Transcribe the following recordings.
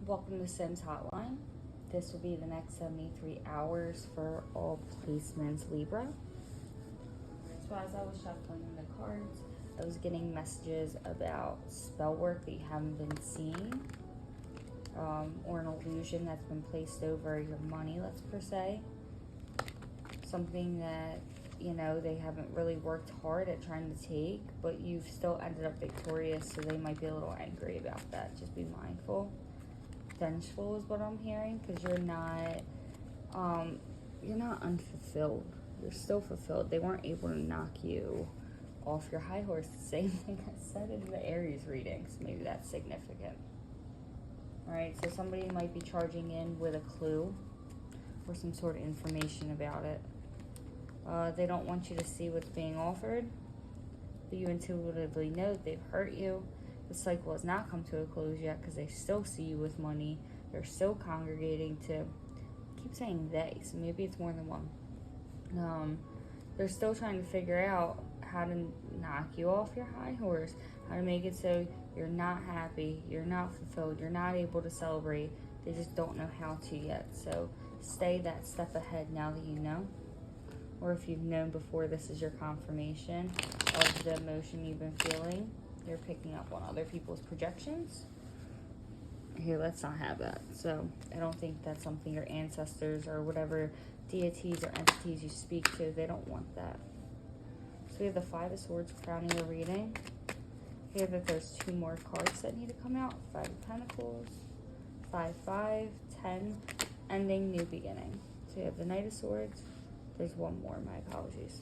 Welcome to Sims Hotline. This will be the next 73 hours for all placements, Libra. So as I was shuffling the cards, I was getting messages about spell work that you haven't been seeing, or an illusion that's been placed over your money, let's per se. Something that, they haven't really worked hard at trying to take, but you've still ended up victorious, so they might be a little angry about that. Just be mindful. Vengeful is what I'm hearing, because you're not unfulfilled. You're still fulfilled. They weren't able to knock you off your high horse. The same thing I said in the Aries readings. Maybe that's significant. Alright, so somebody might be charging in with a clue or some sort of information about it. They don't want you to see what's being offered, but you intuitively know that they've hurt you. The cycle has not come to a close yet because they still see you with money. They're still congregating to, I keep saying they, so maybe it's more than one. They're still trying to figure out how to knock you off your high horse, how to make it so you're not happy, you're not fulfilled, you're not able to celebrate. They just don't know how to yet. So stay that step ahead now that you know. Or if you've known before, this is your confirmation of the emotion you've been feeling. You're picking up on other people's projections. Here, let's not have that. So I don't think that's something your ancestors or whatever deities or entities you speak to, they don't want that. So we have the Five of Swords crowning your reading. Here that there's two more cards that need to come out. Five of Pentacles, 5, 10, ending, new beginning. So you have the Knight of Swords. There's one more, my apologies.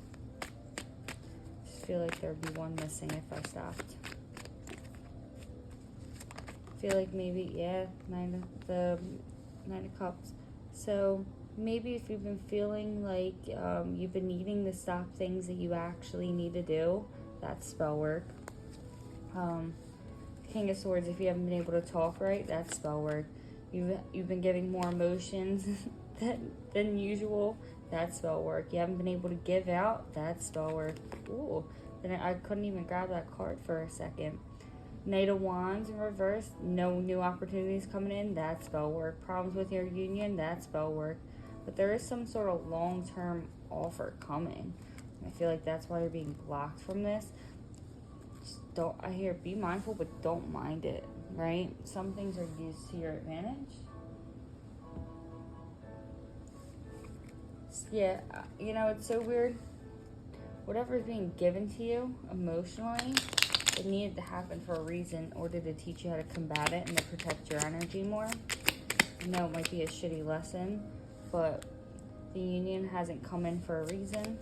Just feel like there'd be one missing if I stopped. Feel like maybe, Nine of Cups. So maybe if you've been feeling like you've been needing to stop things that you actually need to do, that's spell work. King of Swords, if you haven't been able to talk right, that's spell work. You've been giving more emotions than usual, that's spell work. You haven't been able to give out, that's spell work. Ooh, then I couldn't even grab that card for a second. Knight of Wands in reverse, no new opportunities coming in, that's spell work. Problems with your union, that's spell work. But there is some sort of long-term offer coming. I feel like that's why you're being blocked from this. I hear be mindful, but don't mind it, right? Some things are used to your advantage. Yeah, it's so weird. Whatever is being given to you emotionally, it needed to happen for a reason in order to teach you how to combat it and to protect your energy more. I know it might be a shitty lesson, but the union hasn't come in for a reason,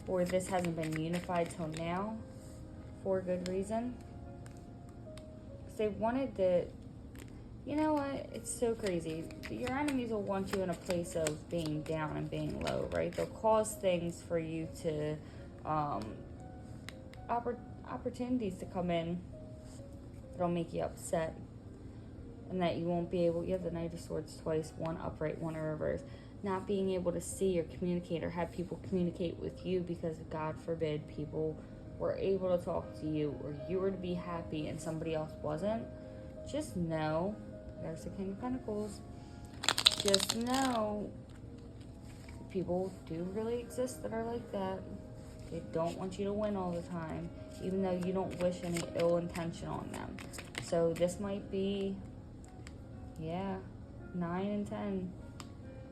or this hasn't been unified till now for a good reason. Because they wanted to, you know what, it's so crazy. Your enemies will want you in a place of being down and being low, right? They'll cause things for you to, opportunities to come in that'll make you upset, and that you won't be able, you have the Knight of Swords twice, one upright, one in reverse, not being able to see or communicate or have people communicate with you because, God forbid, people were able to talk to you, or you were to be happy and somebody else wasn't. Just know, there's the King of Pentacles, just know people do really exist that are like that. They don't want you to win all the time, even though you don't wish any ill intention on them. So this might be, 9 and 10,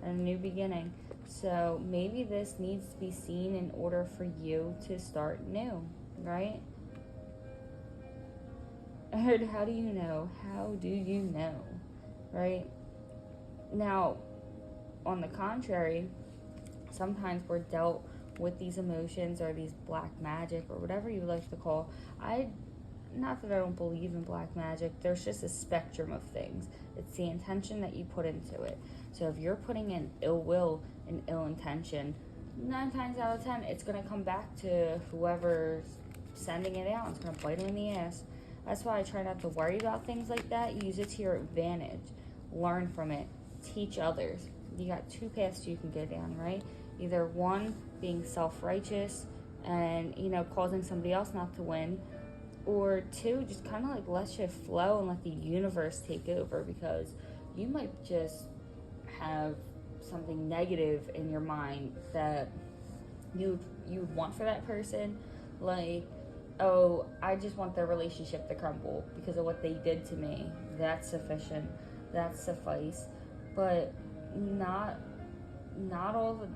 and a new beginning. So maybe this needs to be seen in order for you to start new, right? I heard, how do you know? How do you know? Right? Now, on the contrary, sometimes we're dealt with these emotions or these black magic or whatever you like to call. Not that I don't believe in black magic, there's just a spectrum of things. It's the intention that you put into it. So if you're putting in ill will and ill intention, 9 times out of 10 it's going to come back to whoever's sending it out. It's going to bite them in the ass. That's why I try not to worry about things like that. Use it to your advantage. Learn from it. Teach others. You got two paths you can go down, right? Either one, being self-righteous and, causing somebody else not to win, Or two, just kind of like let shit flow and let the universe take over, because you might just have something negative in your mind that you would want for that person. Like, oh, I just want their relationship to crumble because of what they did to me. That's sufficient. That suffice. But not all the,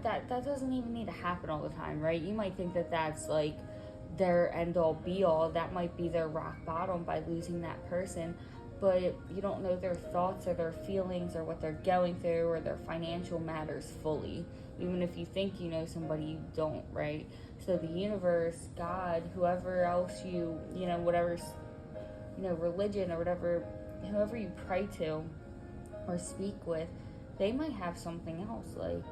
that doesn't even need to happen all the time, right? You might think that that's like their end all be all. That might be their rock bottom by losing that person, but you don't know their thoughts or their feelings or what they're going through or their financial matters fully. Even if you think you know somebody, you don't, right? So the universe, God, whoever else whatever, religion or whatever, whoever you pray to or speak with, they might have something else, like,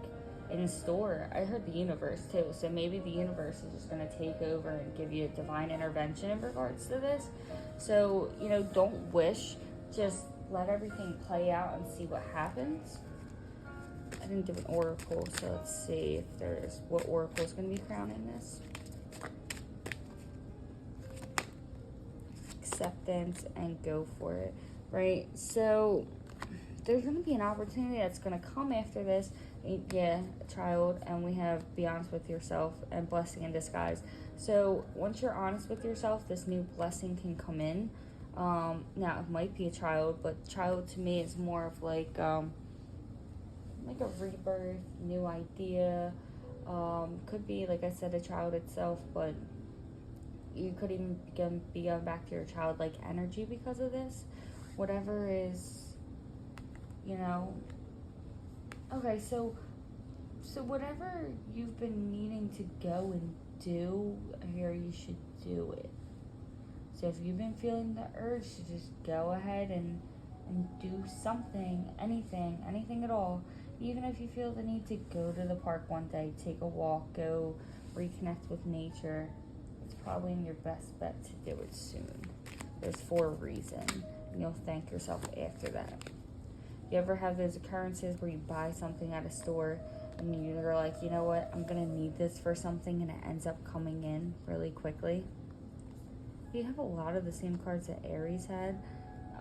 in store. I heard the universe too, so maybe the universe is just going to take over and give you a divine intervention in regards to this. So, don't wish, just let everything play out and see what happens. I didn't do an oracle, so let's see if there's what oracle is going to be crowning this. Acceptance and go for it, right? So there's going to be an opportunity that's going to come after this. Yeah, child, and we have be honest with yourself and blessing in disguise. So once you're honest with yourself, this new blessing can come in. Now it might be a child, but child to me is more of like a rebirth, new idea. Could be, like I said, a child itself, but you could even be going back to your childlike energy because of this. Whatever is, Okay, so whatever you've been needing to go and do, here you should do it. So if you've been feeling the urge to just go ahead and do something, anything at all, even if you feel the need to go to the park one day, take a walk, go reconnect with nature, it's probably your best bet to do it soon. There's for a reason, and you'll thank yourself after that. You ever have those occurrences where you buy something at a store and you're like, you know what, I'm going to need this for something, and it ends up coming in really quickly? You have a lot of the same cards that Aries had.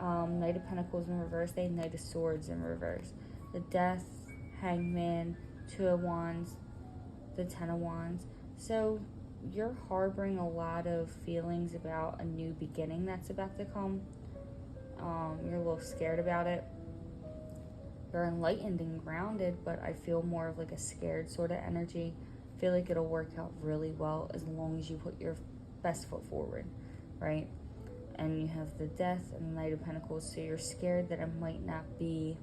Knight of Pentacles in reverse, they had Knight of Swords in reverse. The Death, Hangman, Two of Wands, the Ten of Wands. So you're harboring a lot of feelings about a new beginning that's about to come. You're a little scared about it. You're enlightened and grounded, but I feel more of like a scared sort of energy. I feel like it'll work out really well as long as you put your best foot forward, right? And you have the Death and the Knight of Pentacles, so you're scared that it might not be,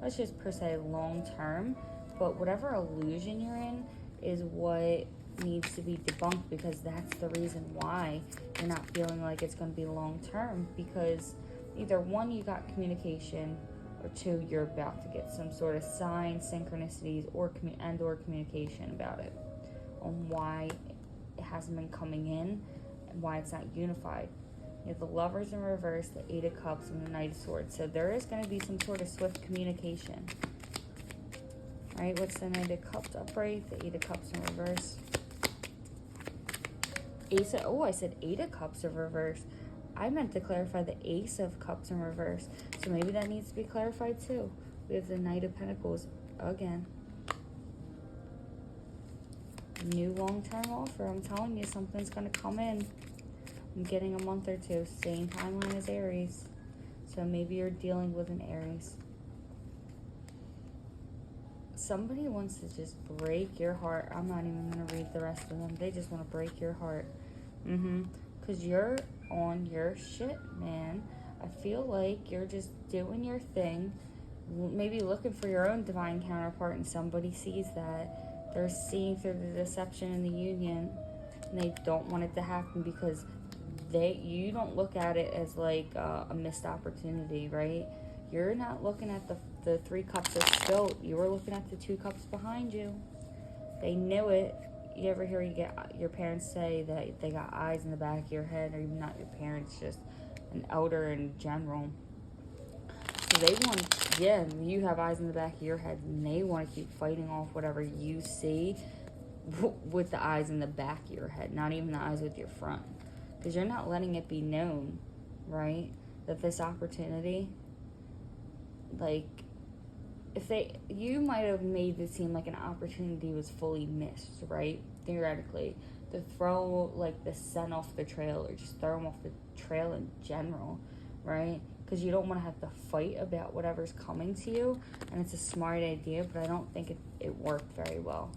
let's just per se, long term, but whatever illusion you're in is what needs to be debunked, because that's the reason why you're not feeling like it's going to be long term, because either one, you got communication, or two, you're about to get some sort of sign, synchronicities, or communication about it, on why it hasn't been coming in and why it's not unified. You have the Lovers in reverse, the Eight of Cups, and the Knight of Swords. So there is going to be some sort of swift communication. All right, what's the Knight of Cups upright? The Eight of Cups in reverse. I said Eight of Cups in reverse. I meant to clarify the Ace of Cups in reverse. So maybe that needs to be clarified too. We have the Knight of Pentacles again. New long-term offer. I'm telling you, something's going to come in. I'm getting a month or two. Same timeline as Aries. So maybe you're dealing with an Aries. Somebody wants to just break your heart. I'm not even going to read the rest of them. They just want to break your heart. Because you're on your shit, man. I feel like you're just doing your thing. Maybe looking for your own divine counterpart, and somebody sees that. They're seeing through the deception in the union, and they don't want it to happen because you don't look at it as like a missed opportunity, right? You're not looking at the 3 cups of spilt. You were looking at the 2 cups behind you. They knew it. You ever hear your parents say that they got eyes in the back of your head, or even not your parents, just an elder in general. So they you have eyes in the back of your head, and they want to keep fighting off whatever you see with the eyes in the back of your head, not even the eyes with your front. because you're not letting it be known, right, that this opportunity, like, you might have made it seem like an opportunity was fully missed, right, theoretically, to throw, like, the scent off the trail, or just throw them off the trail in general, right, because you don't want to have to fight about whatever's coming to you, and it's a smart idea, but I don't think it worked very well.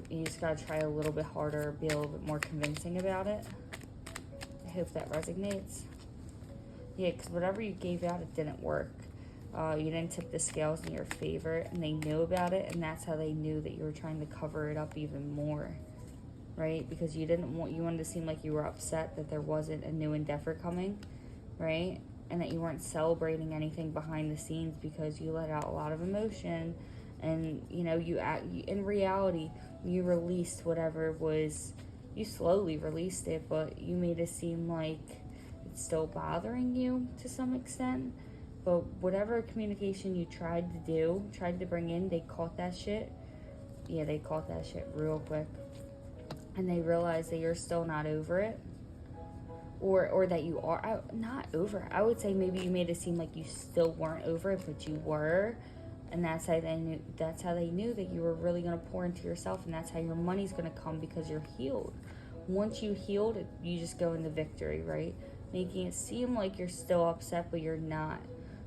You just gotta try a little bit harder, be a little bit more convincing about it. I hope that resonates. Yeah, because whatever you gave out, it didn't work. You didn't tip the scales in your favor, and they knew about it, and that's how they knew that you were trying to cover it up even more, right? Because you wanted to seem like you were upset that there wasn't a new endeavor coming, right? And that you weren't celebrating anything behind the scenes because you let out a lot of emotion. And, in reality, you released whatever was, you slowly released it, but you made it seem like it's still bothering you to some extent. But whatever communication you tried to bring in, they caught that shit. Yeah, they caught that shit real quick. And they realized that you're still not over it. Or that you are not over it. I would say maybe you made it seem like you still weren't over it, but you were. And that's how they knew that you were really going to pour into yourself, and that's how your money's going to come, because you're healed. Once you healed, you just go into victory, right? Making it seem like you're still upset, but you're not.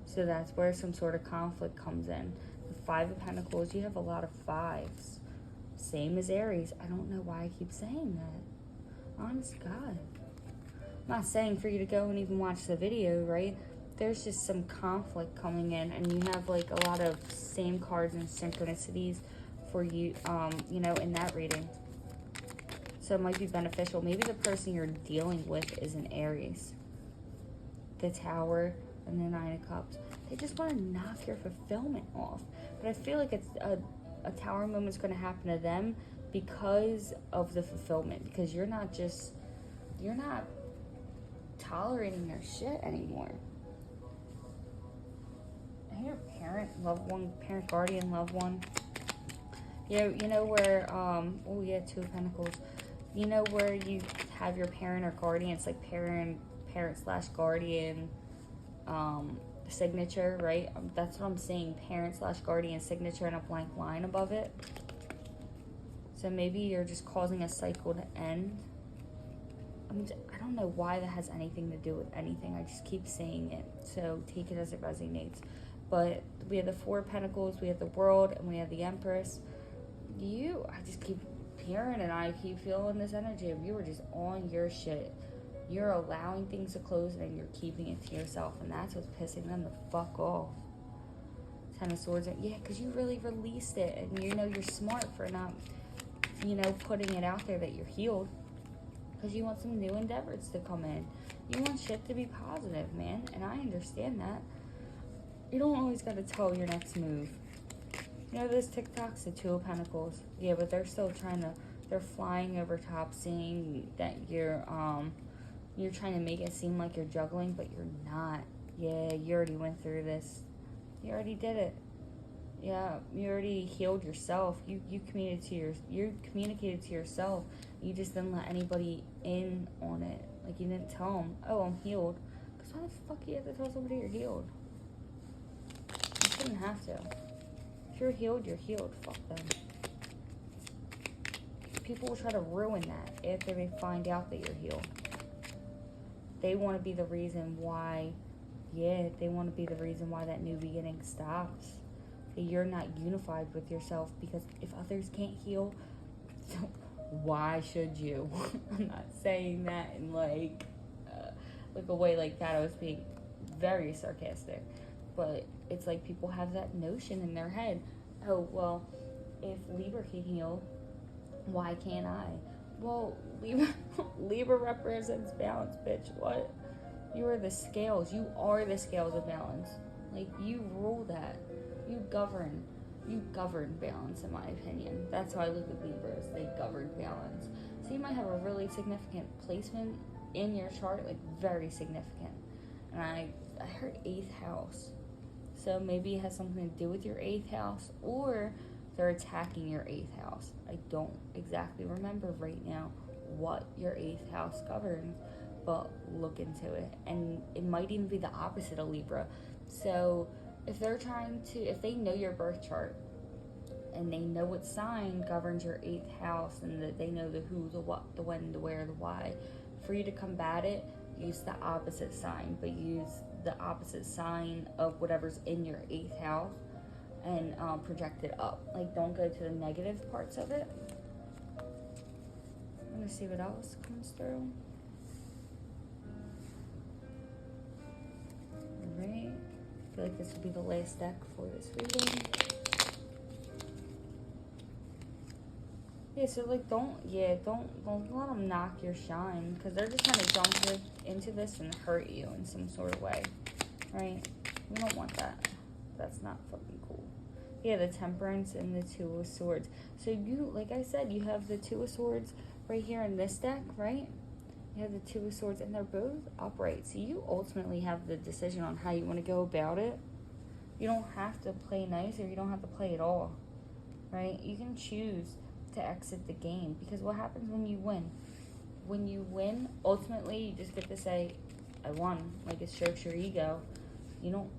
So that's where some sort of conflict comes in. The Five of Pentacles, you have a lot of fives. Same as Aries. I don't know why I keep saying that. Honest God. I'm not saying for you to go and even watch the video, right? There's just some conflict coming in, and you have like a lot of same cards and synchronicities for you, in that reading. So it might be beneficial. Maybe the person you're dealing with is an Aries. The Tower and the Nine of Cups. They just want to knock your fulfillment off. But I feel like it's a Tower moment's going to happen to them because of the fulfillment. Because you're not tolerating their shit anymore. Your parent, loved one, parent, guardian, loved one. You know where, Two of Pentacles. You know where you have your parent or guardian, it's like parent/guardian signature, right? That's what I'm saying, parent/guardian signature and a blank line above it. So maybe you're just causing a cycle to end. I don't know why that has anything to do with anything. I just keep saying it, so take it as it resonates. But we have the Four of Pentacles, we have the World, and we have the Empress. I just keep hearing, and I keep feeling this energy of you are just on your shit. You're allowing things to close, and you're keeping it to yourself, and that's what's pissing them the fuck off. Ten of Swords, yeah, because you really released it, and you're smart for not, putting it out there that you're healed. Because you want some new endeavors to come in. You want shit to be positive, man, and I understand that. You don't always got to tell your next move. Those TikToks, the Two of Pentacles. Yeah, but they're still they're flying over top, saying that you're trying to make it seem like you're juggling, but you're not. Yeah, you already went through this. You already did it. Yeah, you already healed yourself. You communicated to yourself. You just didn't let anybody in on it. Like, you didn't tell them, oh, I'm healed. Because why the fuck do you have to tell somebody you're healed? You shouldn't have to. If you're healed, you're healed. Fuck them. People will try to ruin that after they find out that you're healed. They want to be the reason why, that new beginning stops. That you're not unified with yourself, because if others can't heal, why should you? I'm not saying that in like a way like that. I was being very sarcastic, but it's like people have that notion in their head. Oh, well, if Libra can heal, why can't I? Well, Libra represents balance, bitch. What? You are the scales. You are the scales of balance. Like, you rule that. You govern balance, in my opinion. That's how I look at Libras. They govern balance. So you might have a really significant placement in your chart, like very significant. And I heard 8th house. So maybe it has something to do with your 8th house, or they're attacking your 8th house. I don't exactly remember right now what your 8th house governs, but look into it. And it might even be the opposite of Libra. So if they know your birth chart and they know what sign governs your 8th house, and that they know the who, the what, the when, the where, the why, for you to combat it, use the opposite sign, but use the opposite sign of whatever's in your 8th house and project it up. Like, don't go to the negative parts of it. I'm gonna see what else comes through. Alright. I feel like this will be the last deck for this reading. Yeah, so like don't let them knock your shine, because they're just trying to jump into this and hurt you in some sort of way, right? We don't want that. That's not fucking cool. Yeah, the Temperance and the Two of Swords. So you, like I said, you have the Two of Swords right here in this deck, right? You have the Two of Swords, and they're both upright. So you ultimately have the decision on how you want to go about it. You don't have to play nice, or you don't have to play at all, right? You can choose to exit the game, because what happens when you win? When you win, ultimately, you just get to say, I won. Like, it strokes your ego. You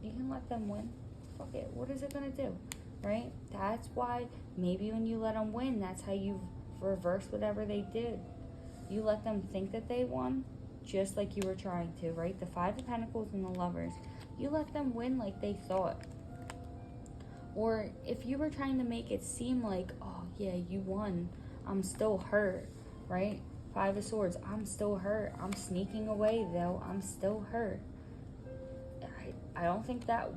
can let them win. Fuck it. What is it going to do? Right? That's why maybe when you let them win, that's how you reverse whatever they did. You let them think that they won, just like you were trying to, right? The Five of Pentacles and the Lovers. You let them win like they thought. Or if you were trying to make it seem like, oh yeah, you won, I'm still hurt, right? Five of Swords, I'm still hurt. I'm sneaking away though, I'm still hurt. I don't think that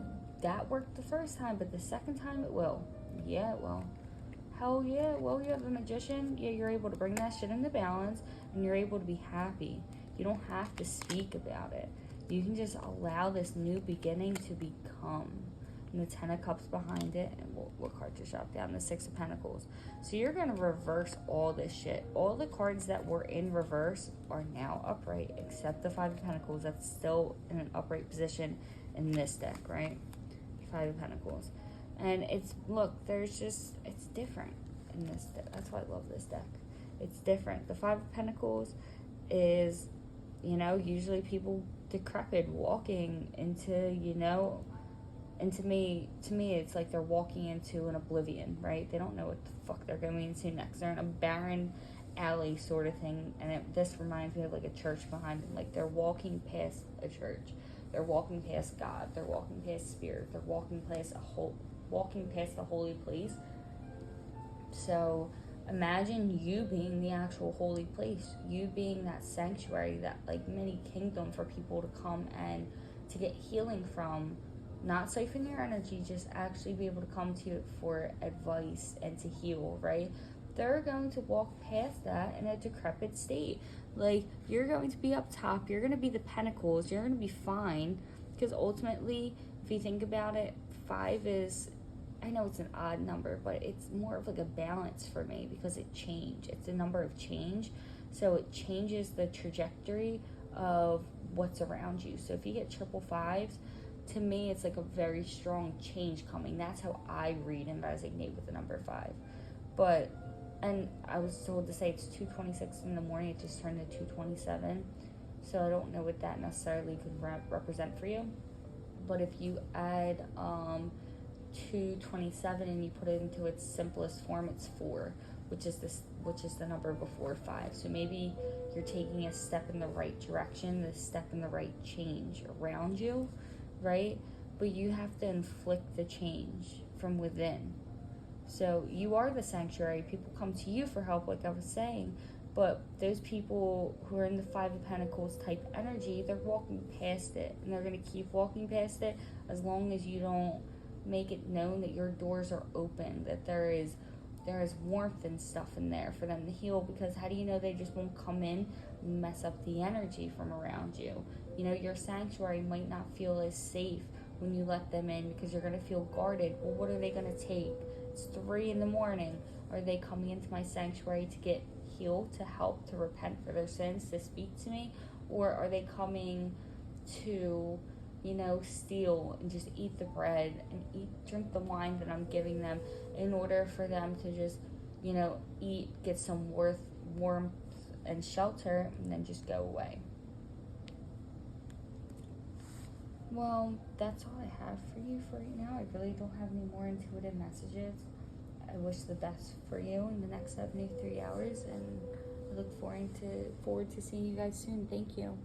worked the first time, but the second time it will. Yeah, it will. Hell yeah. Well, you have the Magician. Yeah, you're able to bring that shit into balance, and you're able to be happy. You don't have to speak about it. You can just allow this new beginning to become. And the Ten of Cups behind it, and what card just dropped down? The Six of Pentacles. So you're going to reverse all this shit. All the cards that were in reverse are now upright, except the Five of Pentacles that's still in an upright position in this deck, right? Five of Pentacles. And it's different in this deck. That's why I love this deck. It's different. The Five of Pentacles is, usually people decrepit walking into, and to me, it's like they're walking into an oblivion, right? They don't know what the fuck they're going into next. They're in a barren alley sort of thing, and this reminds me of like a church behind them. Like, they're walking past a church. They're walking past God. They're walking past Spirit. They're walking past the holy place. So imagine you being the actual holy place. You being that sanctuary, that like mini kingdom for people to come and to get healing from. Not siphon your energy, just actually be able to come to you for advice and to heal, right? They're going to walk past that in a decrepit state. Like, you're going to be up top, you're going to be the Pentacles, you're going to be fine, because ultimately, if you think about it, 5 is, I know it's an odd number, but it's more of like a balance for me, because it's a number of change, so it changes the trajectory of what's around you. So if you get triple fives, to me, it's like a very strong change coming. That's how I read and resonate with the number 5. And I was told to say it's 2:26 in the morning. It just turned to 2:27. So I don't know what that necessarily could represent for you. But if you add 2:27 and you put it into its simplest form, it's 4, which is the number before 5. So maybe you're taking a step in the right direction, a step in the right change around you, right? But you have to inflict the change from within. So you are the sanctuary. People come to you for help, like I was saying, but those people who are in the Five of Pentacles type energy, they're walking past it, and they're going to keep walking past it as long as you don't make it known that your doors are open, that there is warmth and stuff in there for them to heal. Because how do you know they just won't come in and mess up the energy from around you? Your sanctuary might not feel as safe when you let them in, because you're going to feel guarded. Well, what are they going to take? It's 3 in the morning. Are they coming into my sanctuary to get healed, to help, to repent for their sins, to speak to me? Or are they coming to, steal and just eat the bread and drink the wine that I'm giving them, in order for them to just, eat, get some warmth and shelter, and then just go away. Well, that's all I have for you for right now. I really don't have any more intuitive messages. I wish the best for you in the next 73 hours, and I look forward to seeing you guys soon. Thank you.